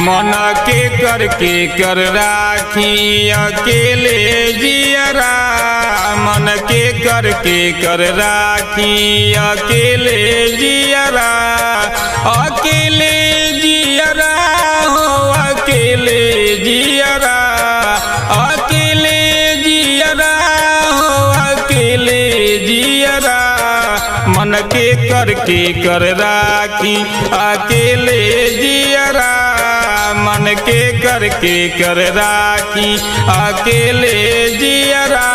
मन के कर राखी अकेले जियरा, मन के कर राखी अकेले जियरा, अकेले जियरा हो अकेले जियरा, अकेले जियरा हो अकेले जियरा, मन के कर राखी अकेले जियरा, मन के कर राखी अकेले जियरा।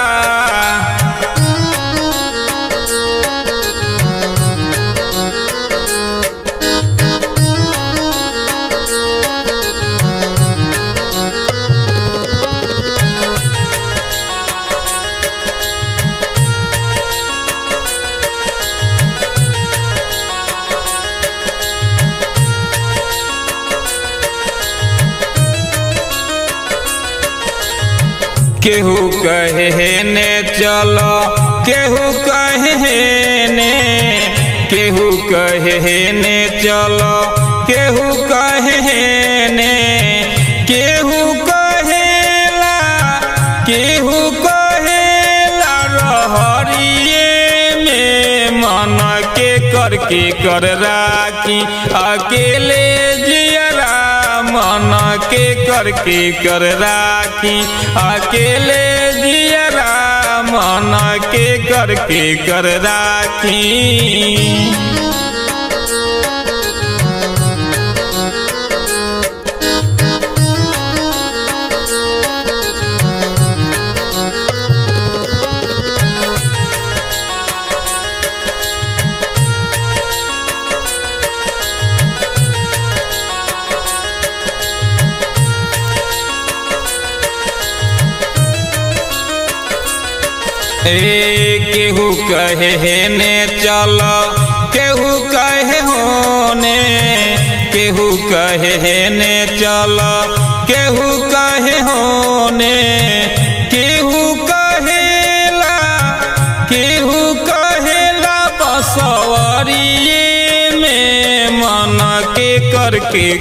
केहू कहे ने चलो, केहू कहे ने, केहू कहे ने चलो, केहू कहे ने, केहू कहेला, केहू कहेला रहरिये में, मन के कर राखी अकेले जियरा, मन के कर राखी अकेले जियरा, मन के कर राखी। केहू कहे ने चलो, केहू कहे होने, केहू कहे ने चलो, केहू कहे होने, केहू कहेला, केहू कहेला बसवरिये में, मन के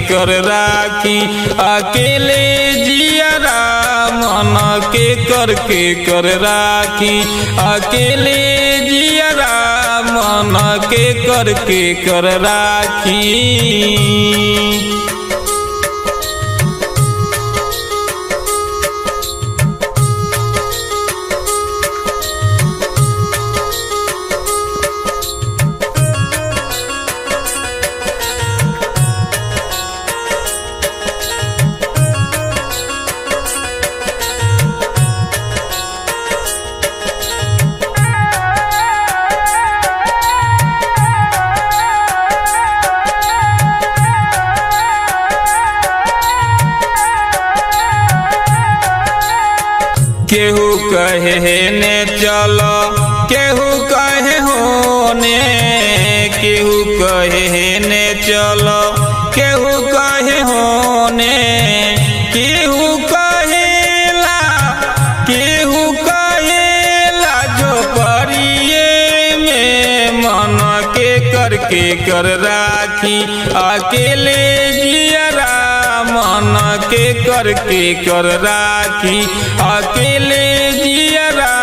कर राखी अकेले जियरा, मन के कर राखी अकेले जियरा, मन के कर राखी। केहू कहे ने चलो, केहू कहे होने, केहू कहे ने चलो, केहू कहे होने, केहू कहेला, केहू कहेला जो परिये में, मन के कर राखी अकेले जियरा, मन के कर राखी अकेले जियरा,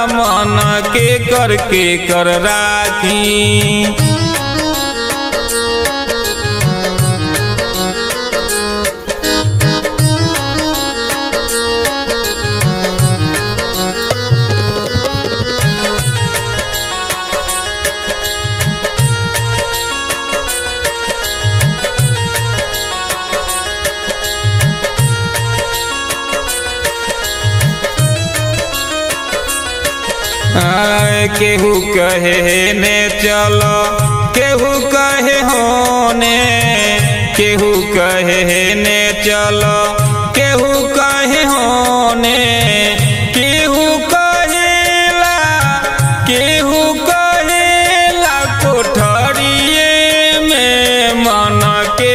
मन के कर राखी। केहू कहे ने चलो, केहू कहे होने, केहू कहे ने चलो, केहू कहे होने, केहू कहेला, केहू कहेला कोठरिये में, मन के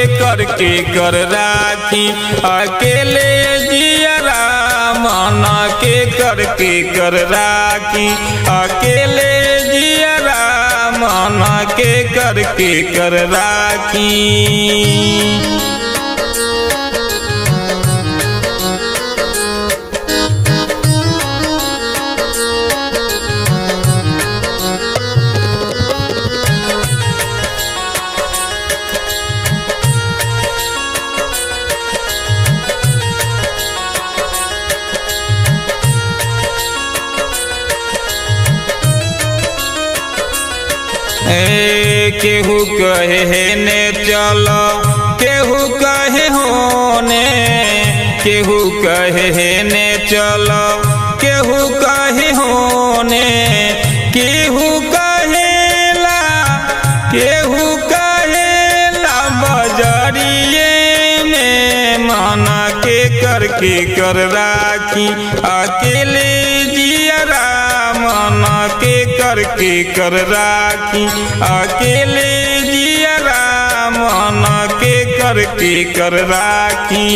कर राखी अकेले जियरा, मन के कर राखी अकेले जियरा, मन के कर राखी। केहू कहे ने चलो केहू कहे होने, केहू कहे ने चलो केहू कहे होने, केहू कहेला केहू कहेला बजरिए में मना के कर राखी अकेले जियरा, मना के कर राखी अकेले जियरा, मना के कर राखी।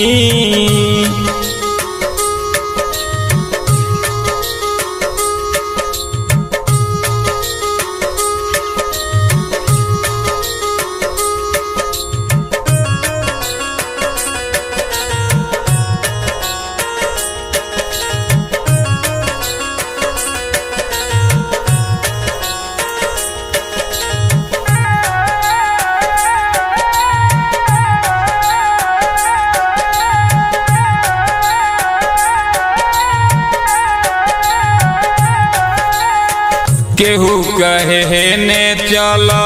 केहू कहे ने चलो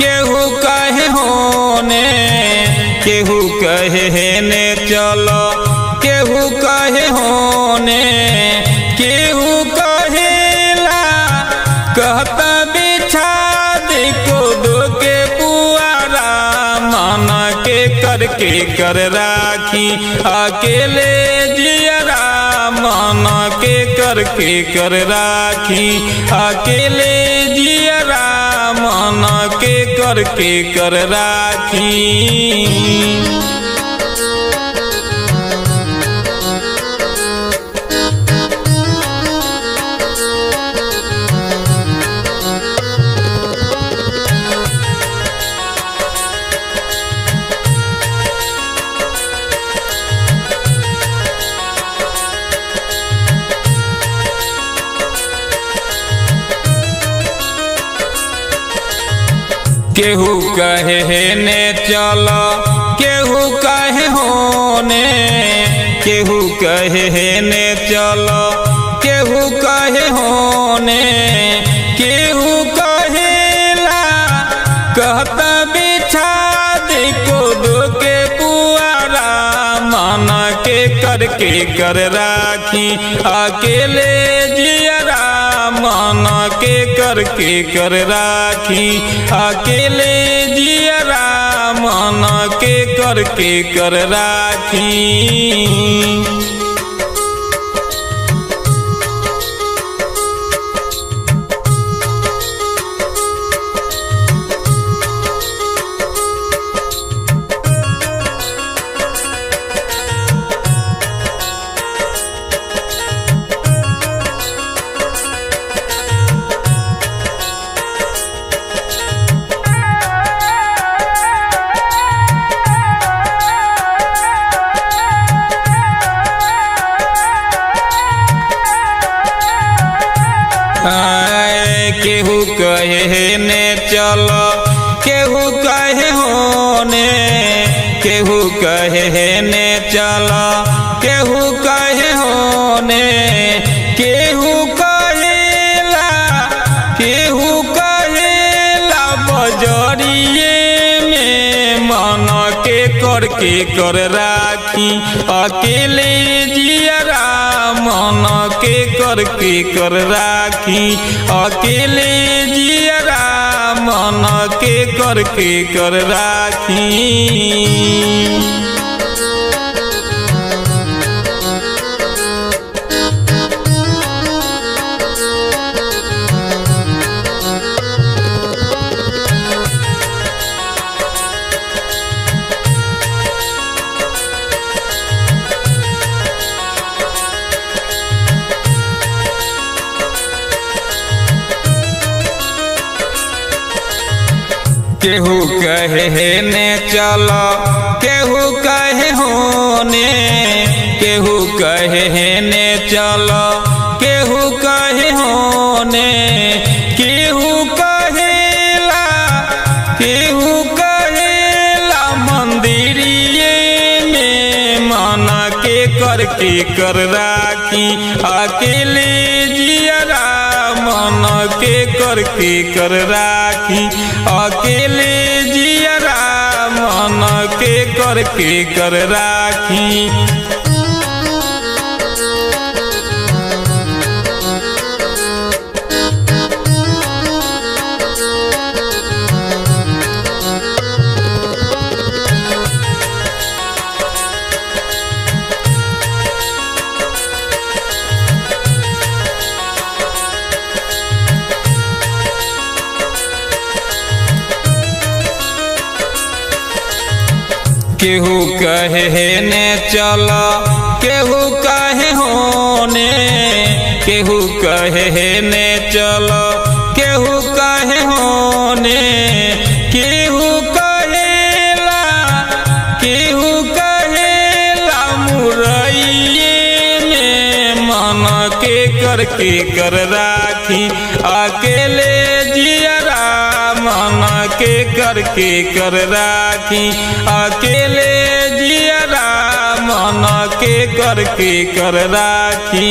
केहू कहे होने, केहू कहे ने चलो केहू कहे होने, केहू कहेला कहता बिछा दे को दो के पुआरा, मना के कर राखी अकेले जियरा, मना के कर राखी अकेले जियरा, मना के कर राखी। केहू कहे ने चलो केहू कहे होने, केहू कहे ने चलो केहू कहे होने, केहू कहेला कहता बिछा दे को दो के पुआरा, मना के कर राखी अकेले जियरा, मना के कर राखी अकेले जियरा, मना के कर राखी। केहू कहे ने चलो केहू कहे होने, केहू कहे ने चलो केहू कहे होने, केहू कहेला बजरिए में मना के कर राखी अकेले जियरा, मना के कर राखी अकेले जियरा, मना के कर राखी। केहू कहे ने चलो केहू कहे होने, केहू कहे ने चलो केहू कहे होने, केहू कहेला मंदिरिए में मना के कर राखी अकेले जियरा, मना के कर राखी अकेले जियरा मन के कर राखी। केहू कहे ने चल केहू कहे होने, केहू कहे ने चल केहू कहे होने, केहू कहेला मुरैये में मन के कर राखी। अकेले जियरा मन के कर राखी। अकेले जियरा मन के कर राखी।